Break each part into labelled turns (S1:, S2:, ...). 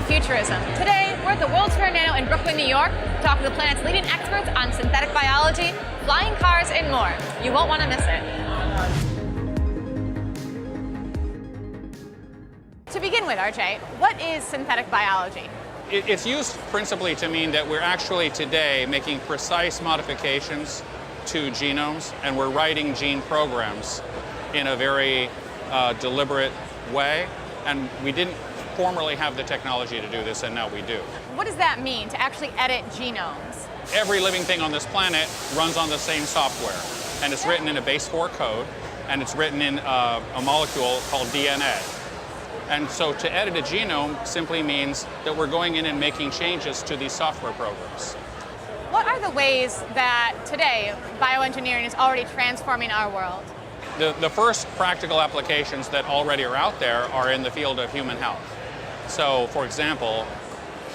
S1: futurism. Today, we're at the World's Fair Nano in Brooklyn, New York, talking to the planet's leading experts on synthetic biology, flying cars, and more. You won't want to miss it. To begin with, RJ, what is synthetic biology?
S2: It's used principally to mean that we're actually today making precise modifications to genomes, and we're writing gene programs in a very deliberate way. And we didn't formerly have the technology to do this, and now we do.
S1: What does that mean, to actually edit genomes?
S2: Every living thing on this planet runs on the same software, and it's written in a base 4 code, and it's written in a molecule called DNA. And so to edit a genome simply means that we're going in and making changes to these software programs.
S1: What are the ways that today bioengineering is already transforming our world?
S2: The first practical applications that already are out there are in the field of human health. So, for example,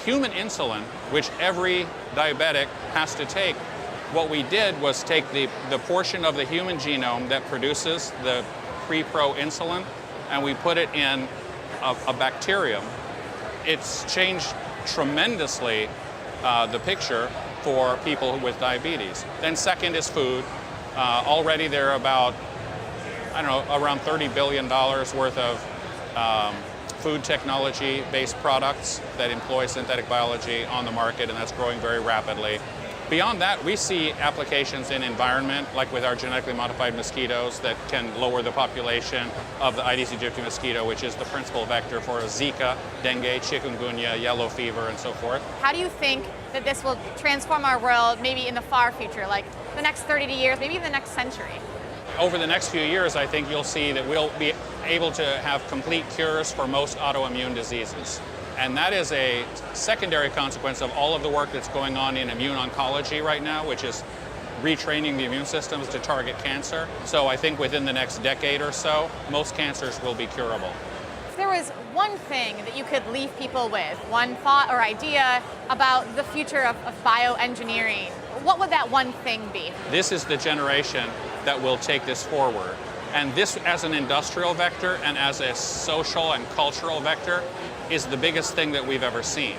S2: human insulin, which every diabetic has to take, what we did was take the portion of the human genome that produces the pre-pro insulin, and we put it in a bacterium. It's changed tremendously the picture for people with diabetes. Then second is food. Already there are about, around $30 billion worth of food technology-based products that employ synthetic biology on the market, and that's growing very rapidly. Beyond that, we see applications in environment, like with our genetically modified mosquitoes that can lower the population of the Aedes aegypti mosquito, which is the principal vector for Zika, dengue, chikungunya, yellow fever, and so forth.
S1: How do you think that this will transform our world maybe in the far future, like the next 30 years, maybe even the next century?
S2: Over the next few years, I think you'll see that we'll be able to have complete cures for most autoimmune diseases. And that is a secondary consequence of all of the work that's going on in immune oncology right now, which is retraining the immune systems to target cancer. So I think within the next decade or so, most cancers will be curable.
S1: If there was one thing that you could leave people with, one thought or idea about the future of bioengineering, what would that one thing be?
S2: This is the generation that will take this forward. And this, as an industrial vector and as a social and cultural vector, is the biggest thing that we've ever seen.